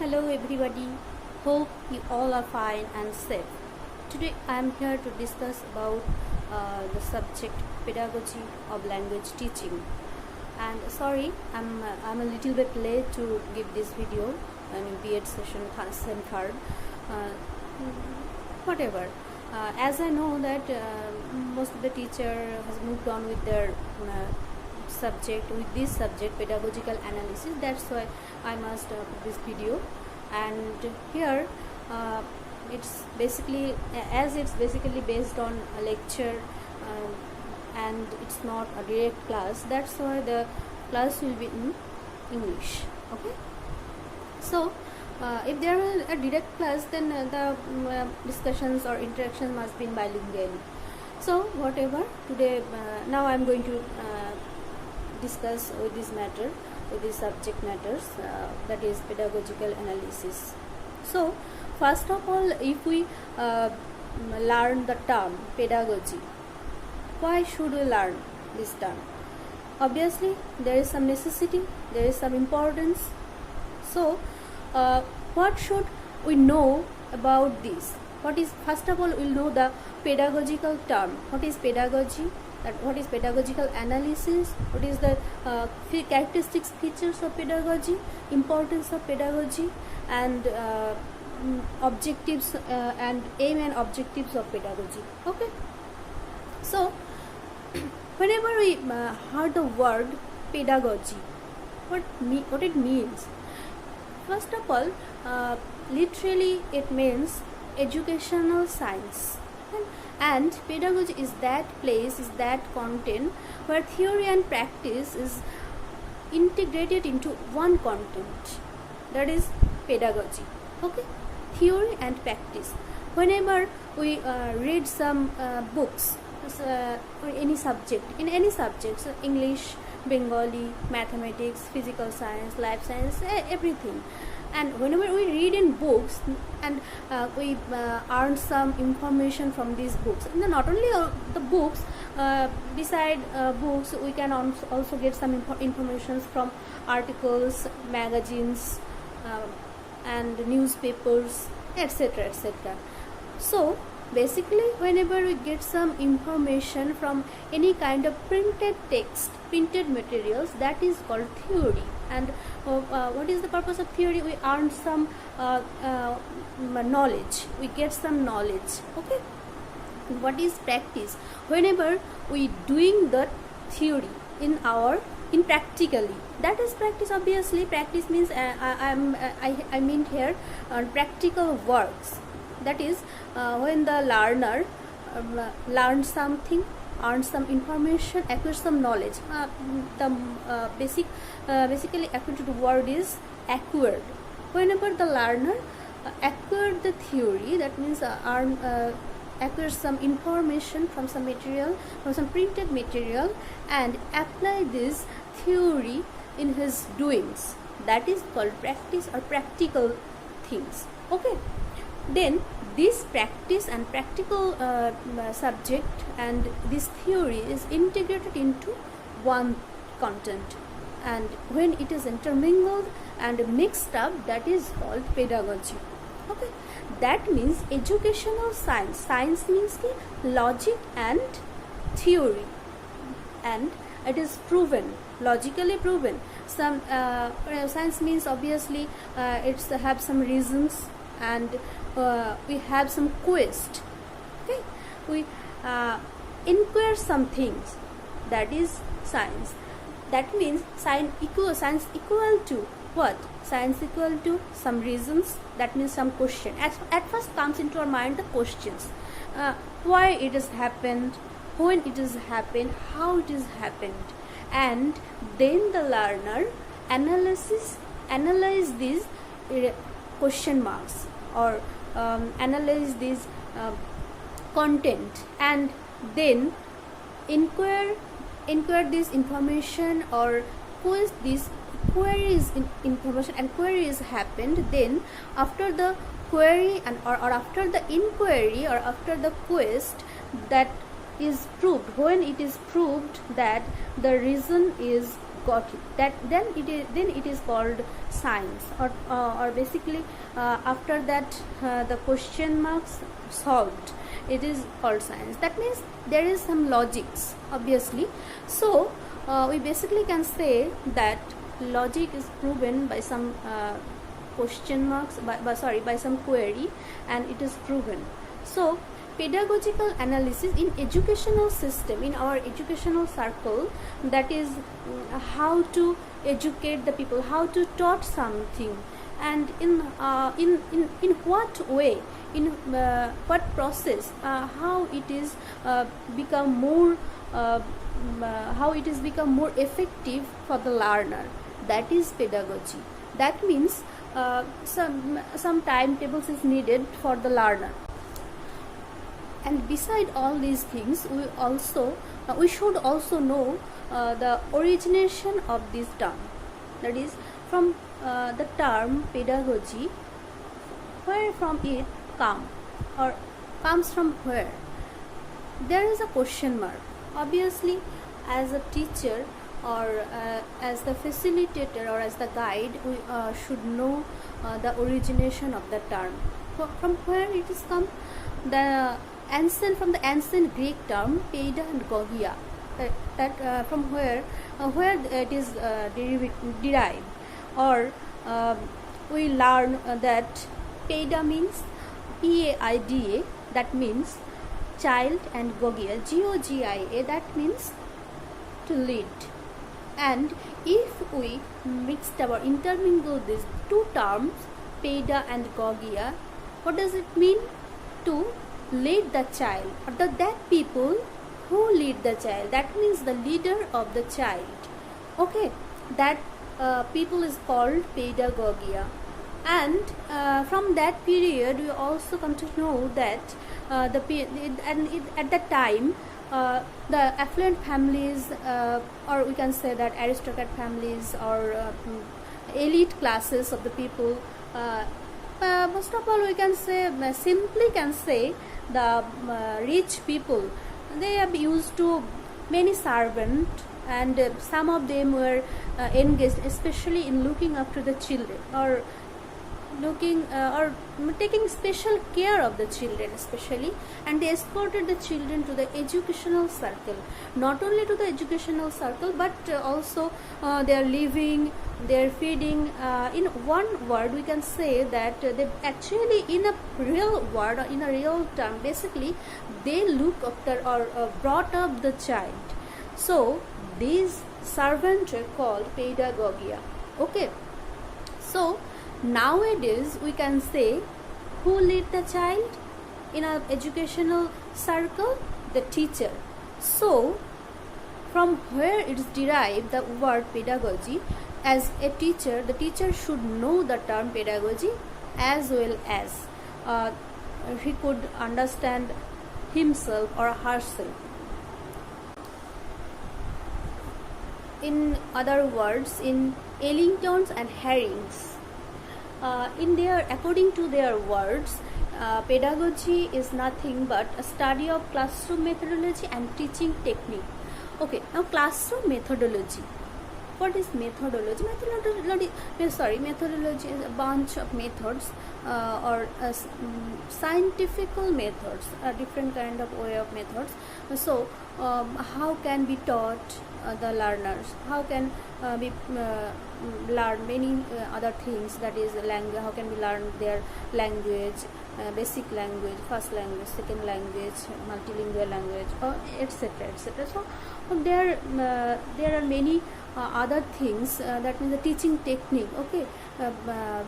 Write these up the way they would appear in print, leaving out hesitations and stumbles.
Hello everybody, hope you all are fine and safe. Today I am here to discuss about the subject pedagogy of language teaching. And sorry, I'm a little bit late to give this video. I mean B.Ed session third. Uh, Whatever. As I know that most of the teacher has moved on with their with this subject pedagogical analysis, that's why I must put this video. And here it's basically based on a lecture, and it's not a direct class, that's why the class will be in English. Okay, so if there is a direct class, then the discussions or interactions must be in bilingual. So whatever, today now I am going to discuss with this subject matters, that is pedagogical analysis. So first of all, if we learn the term pedagogy, why should we learn this term? Obviously there is some necessity, there is some importance. So what should we know about this? What is, first of all, we'll know the pedagogical term. What is pedagogy? What is pedagogical analysis? What is the characteristics, features of pedagogy, importance of pedagogy, and objectives and aim and objectives of pedagogy. Okay. So whenever we heard the word pedagogy, what it means? First of all, literally it means educational science, and pedagogy is that place, is that content where theory and practice is integrated into one content. That is pedagogy. Okay, theory and practice. Whenever we read some books or any subject, in any subject, so English, Bengali, mathematics, physical science, life science, everything. And whenever we read in books and we earn some information from these books, and then not only the books, beside books we can also get some information from articles, magazines, and newspapers, etc., etc. So basically, whenever we get some information from any kind of printed text, printed materials, that is called theory. And what is the purpose of theory? We earn some knowledge, we get some knowledge. Okay, what is practice? Whenever we doing the theory in practically, that is practice. Obviously practice means I mean here practical works. That is when the learner learns something, earns some information, acquires some knowledge. Basically acquired word is acquired. Whenever the learner acquired the theory, that means acquires some information from some material, from some printed material, and apply this theory in his doings, that is called practice or practical things. Okay, then this practice and practical subject and this theory is integrated into one content, and when it is intermingled and mixed up, that is called pedagogy. Okay, that means educational science. Science means the logic and theory, and it is proven, logically proven. Some science means obviously it's have some reasons, and we have some quest. Okay, we inquire some things, that is science. That means science equal to what? Science equal to some reasons, that means some question. At first comes into our mind the questions, why it has happened, when it has happened, how it has happened, and then the learner analyze these question marks, or analyze this content, and then inquire this information, or quest these queries in information, and queries happened. Then after the query or after the inquiry or after the quest, that is proved, when it is proved that the reason is got it, that then it is called science, or basically after that the question marks solved, it is called science. That means there is some logics, obviously. So we basically can say that logic is proven by some question marks, by some query, and it is proven. So pedagogical analysis in educational system, in our educational circle, that is how to educate the people, how to taught something, and in what way, in what process, how it is become more how it is become more effective for the learner. That is pedagogy. That means some timetables is needed for the learner. And beside all these things, we should also know the origination of this term. That is, from the term pedagogy, where from it come, or comes from where? There is a question mark. Obviously, as a teacher, or as the facilitator, or as the guide, we should know the origination of the term. From where it is come? From the ancient Greek term peida and gogia, that from where it is derived, or we learn that peida means PAIDA, that means child, and gogia, GOGIA, that means to lead. And if we mixed or intermingle these two terms, peida and gogia, what does it mean? To lead the child, or that people who lead the child, that means the leader of the child. Okay, that people is called pedagogia. And from that period, we also come to know that at that time, the affluent families, or we can say that aristocrat families, or elite classes of the people, most of all, we can say, simply can say, the rich people, they have used to many servants, and some of them were engaged especially in looking after the children, or taking special care of the children especially, and they escorted the children to the educational circle. Not only to the educational circle, but also their living, their feeding. In one word, we can say that they actually, in a real word, or in a real term, basically they look after, or brought up the child. So these servants are called pedagogia. Okay, so nowadays we can say, who lead the child in an educational circle? The teacher. So from where it is derived, the word pedagogy? As a teacher, the teacher should know the term pedagogy, as well as he could understand himself or herself. In other words, in Ellingtons and Herrings, according to their words, pedagogy is nothing but a study of classroom methodology and teaching technique. Okay, now classroom methodology. What is methodology? Methodology is a bunch of methods, or scientific methods, a different kind of way of methods. So how can be taught the learners? How can be learn many other things, that is language? How can we learn their language, basic language, first language, second language, multilingual language, etc., etc. So there are many other things, that means the teaching technique. Okay,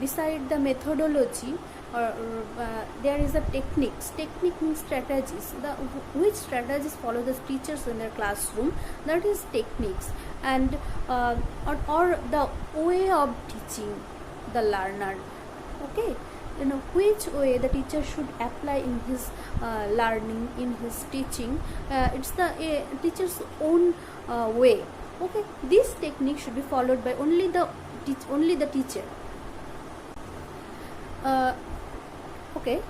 beside the methodology, there is a techniques. Technique means strategies. Which strategies follow the teachers in their classroom, that is techniques. And or the way of teaching the learner. Okay, which way the teacher should apply in his learning, in his teaching. It's the teacher's own way. Okay, this technique should be followed by only the teacher. Okay,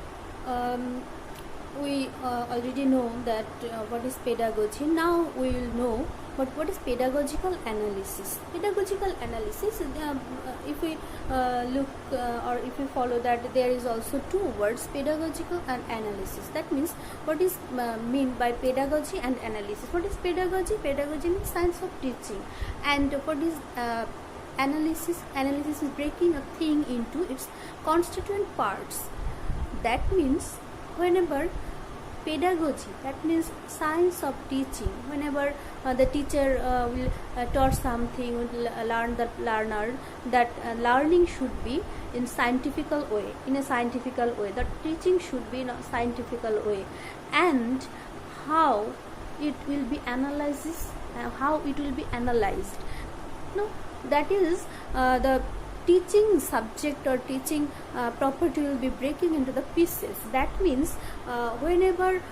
we already know that what is pedagogy. Now we will know But what is pedagogical analysis? Pedagogical analysis, if we look or if we follow that, there is also two words, pedagogical and analysis. That means what is mean by pedagogy and analysis. What is pedagogy? Pedagogy means science of teaching. And what is analysis? Analysis is breaking a thing into its constituent parts. That means whenever pedagogy, that means science of teaching, whenever the teacher will taught something, will learn the learner that learning should be in scientific way, in a scientific way, the teaching should be in a scientific way, and how it will be analysis, how it will be analyzed. No, that is the teaching subject or teaching property will be breaking into the pieces. That means whenever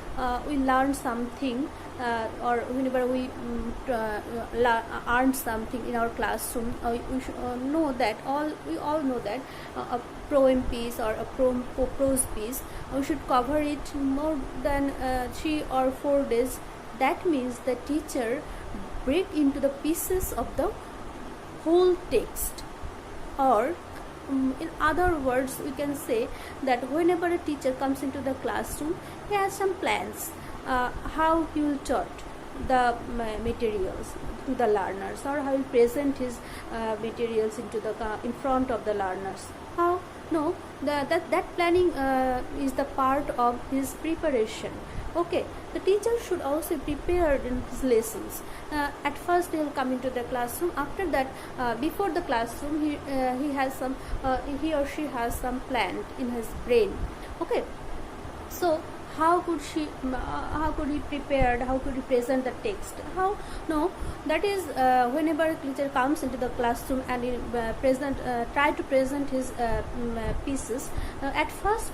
we learn something or whenever we earn something in our classroom, we should know that we all know that a poem piece or a prose piece, we should cover it more than 3 or 4 days. That means the teacher break into the pieces of the whole text. Or in other words, we can say that whenever a teacher comes into the classroom, he has some plans how he will taught the materials to the learners, or how he will present his materials in front of the learners. How? No, that planning is the part of his preparation. Okay, the teacher should also prepare in his lessons. At first, he will come into the classroom. After that, before the classroom, he or she has some plan in his brain. Okay, so how could he prepared, how could he present the text? How? No, that is whenever a teacher comes into the classroom and he try to present his pieces, at first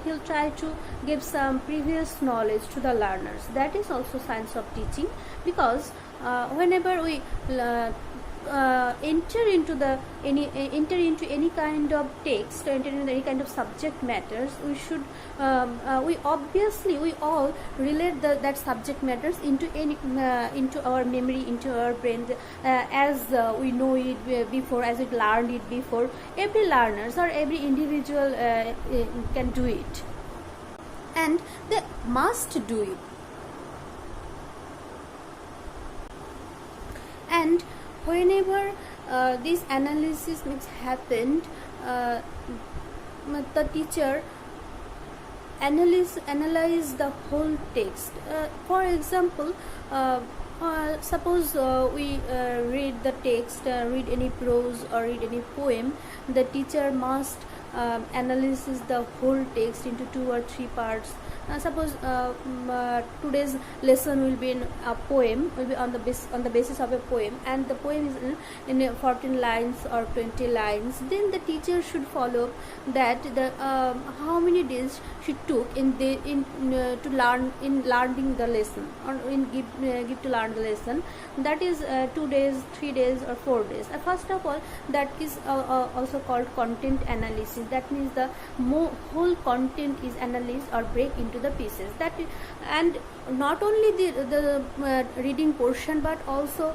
he'll try to give some previous knowledge to the learners. That is also science of teaching, because whenever we enter into any kind of text, enter into any kind of subject matters, we should we all relate that subject matters into our memory, into our brain, as we know it before, as we learned it before. Every learners or every individual can do it, and they must do it. And whenever this analysis mix happened, the teacher analyze the whole text. For example, suppose we read the text, read any prose or read any poem, the teacher must analyze the whole text into 2 or 3 parts. Suppose today's lesson will be in a poem, will be on the basis of a poem, and the poem is in 14 lines or 20 lines. Then the teacher should follow that the how many days she took to learning the lesson, or give to learn the lesson. That is 2 days, 3 days, or 4 days. First of all, that is also called content analysis. That means the whole content is analyzed or break into the pieces. And not only the reading portion, but also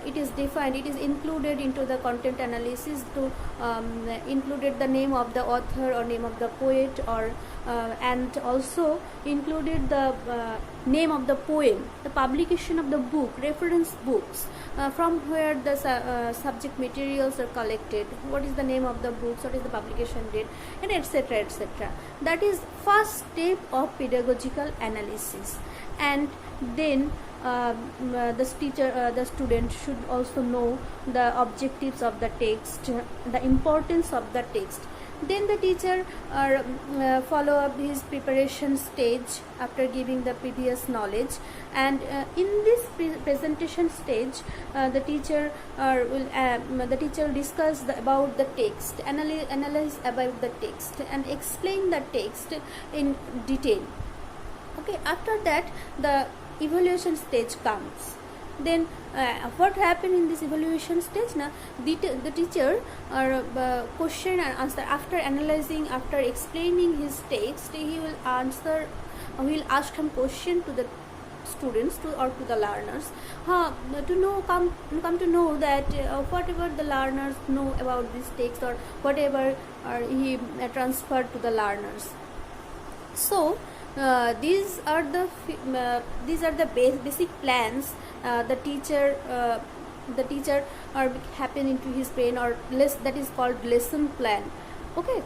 it is defined, it is included into the content analysis to included the name of the author or name of the poet, or and also included the name of the poem, the publication of the book, reference books, from where the subject materials are collected, what is the name of the books, what is the publication date, and etc. etc. That is first step of pedagogical analysis. And then the student should also know the objectives of the text, the importance of the text. Then the teacher follow up his preparation stage after giving the previous knowledge, and in this presentation stage, the teacher will discuss about the text, analyze about the text, and explain the text in detail. Okay, after that the evaluation stage comes. Then what happened in this evaluation stage? Now the teacher question and answer, after analyzing, after explaining his text, he will ask some question to the students to the learners, to know come to know that whatever the learners know about this text, or whatever he transferred to the learners. So these are the basic plans the teacher or happen into his brain, or that is called lesson plan. Okay,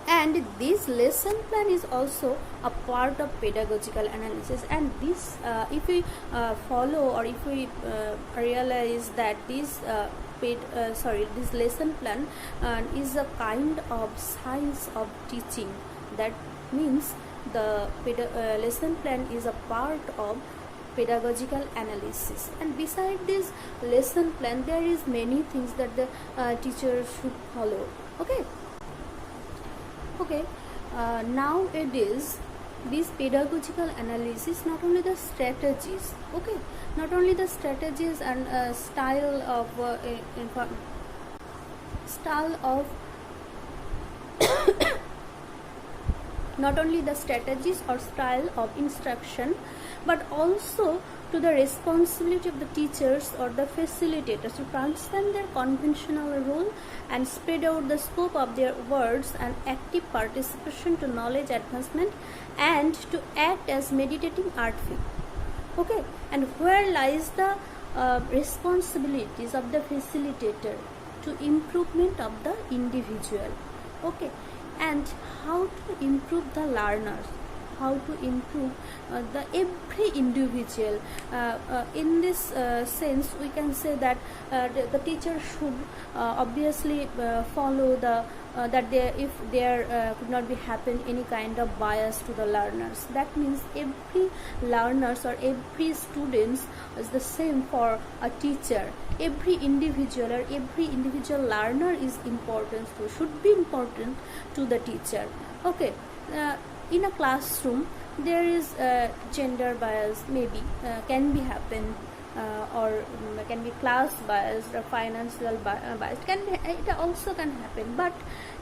and this lesson plan is also a part of pedagogical analysis. And this if we follow, or if we realize that this this lesson plan is a kind of science of teaching. That means the lesson plan is a part of pedagogical analysis. And beside this lesson plan, there is many things that the teacher should follow. Okay, nowadays this pedagogical analysis, not only the strategies, and style of not only the strategies or style of instruction, but also to the responsibility of the teachers or the facilitators to transcend their conventional role and spread out the scope of their words and active participation to knowledge advancement, and to act as meditating artifice. Okay, and where lies the responsibilities of the facilitator to improvement of the individual. Okay, and how to improve the learners, how to improve the every individual. In this sense, we can say that the teacher should obviously follow the that if there could not be happen any kind of bias to the learners. That means every learners or every students is the same for a teacher. Every individual or every individual learner is important, so should be important to the teacher. Okay, in a classroom there is gender bias, maybe can be happen, or can be class bias or financial bias, it also can happen, but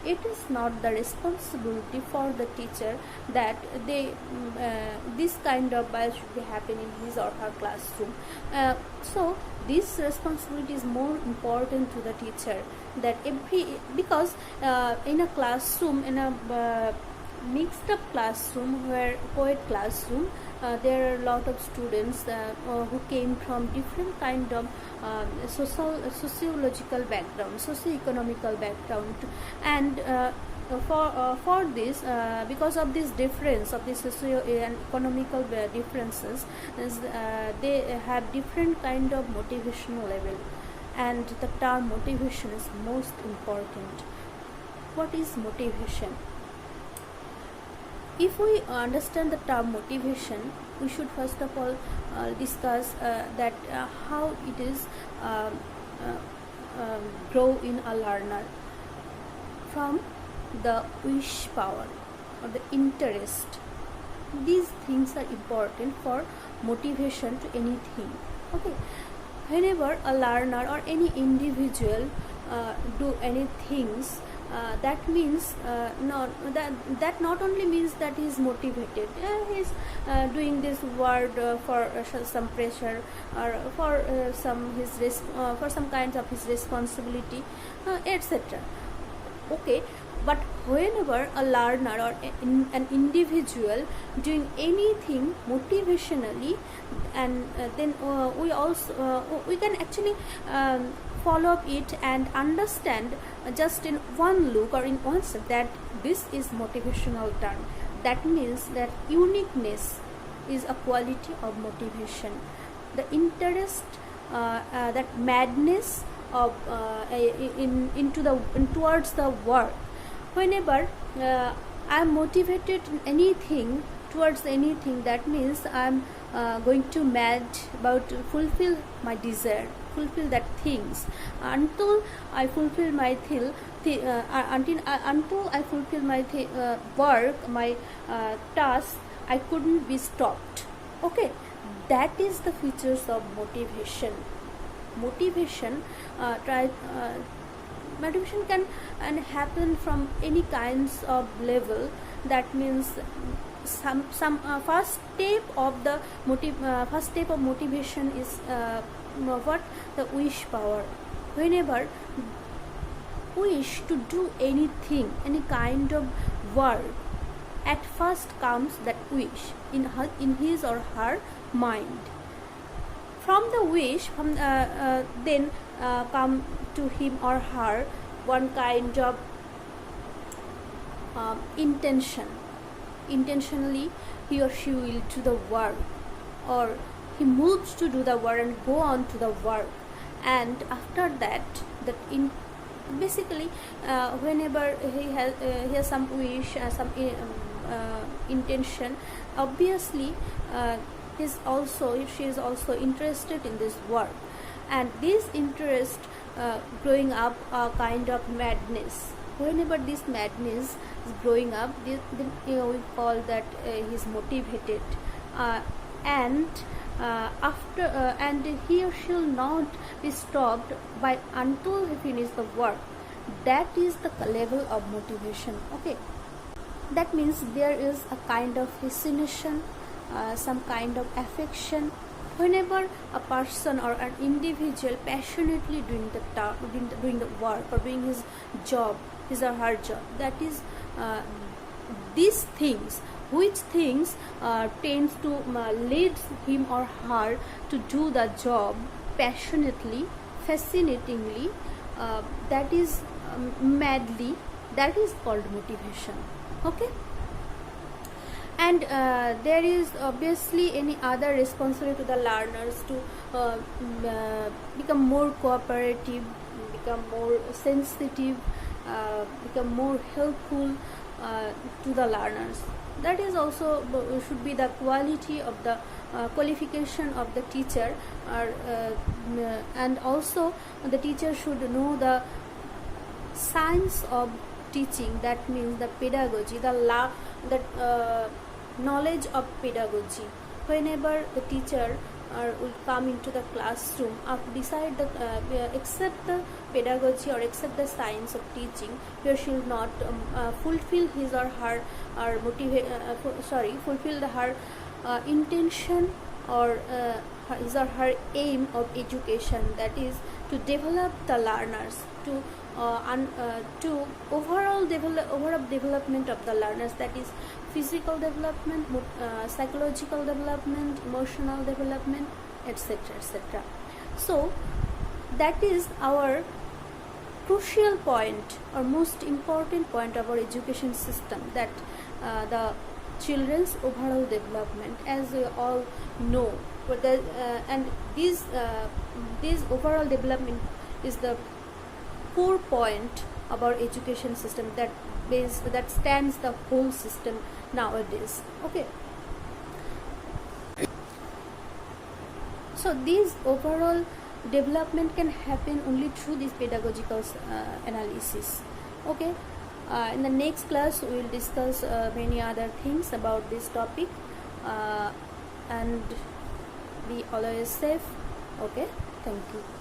it is not the responsibility for the teacher that they this kind of bias should be happening in his or her classroom. So this responsibility is more important to the teacher, that because in a classroom, in a mixed up classroom, where co-ed classroom, there are a lot of students who came from different kind of sociological background, socio-economical background, and for this, because of this difference of the socio and economical differences, they have different kind of motivational level, and the term motivation is most important. What is motivation? If we understand the term motivation, we should first of all discuss that how it is grow in a learner from the wish power or the interest. These things are important for motivation to anything. Okay, whenever a learner or any individual do any things, that means that not only means that he is motivated, he is doing this word for some pressure, or for for some kinds of his responsibility, etc. Okay, but whenever a learner or an individual doing anything motivationally, and then we can actually follow up it and understand just in one look or in one step that this is motivational term. That means that uniqueness is a quality of motivation. The interest, that madness of towards the work. Whenever I am motivated in anything, towards anything, that means I am going to mad about to fulfill my desire, fulfill that things. Until I fulfill my until I fulfill my work, my task, I couldn't be stopped. Okay, that is the features of motivation. Motivation motivation can happen from any kinds of level, that means some first step of the motivation is what the wish power. Whenever wish to do anything, any kind of work, at first comes that wish in his or her mind. From the wish, then come to him or her one kind of intentionally he or she will do the work, or he moves to do the work and go on to the work. And after that, basically whenever he has some wish, some intention, obviously she is also interested in this work, and this interest growing up a kind of madness. Whenever this madness is growing up, then we call that he is motivated, and he or she will not be stopped by until he finishes the work. That is the level of motivation. Okay, that means there is a kind of fascination, some kind of affection. Whenever a person or an individual passionately doing the work or doing his job, his or her job, that is these things, which things tends to lead him or her to do the job passionately, fascinatingly, that is madly, that is called motivation. Okay, and there is obviously any other responsibility to the learners to become more cooperative, become more sensitive, become more helpful to the learners. That is also should be the quality of the qualification of the teacher, and also the teacher should know the science of teaching. That means the pedagogy, the knowledge of pedagogy. Whenever the teacher will come into the classroom, decide that accept the pedagogy or accept the science of teaching, he should not fulfill his or her fulfill her intention or his or her aim of education, that is to develop the learners, to overall development of the learners, that is physical development, psychological development, emotional development, etc., etc. So that is our crucial point or most important point of our education system, that the children's overall development, as we all know. And this overall development is the core point of our education system, that stands the whole system nowadays. Okay, so this overall development can happen only through this pedagogical analysis. Okay, in the next class we will discuss many other things about this topic, and be always safe. Okay, thank you.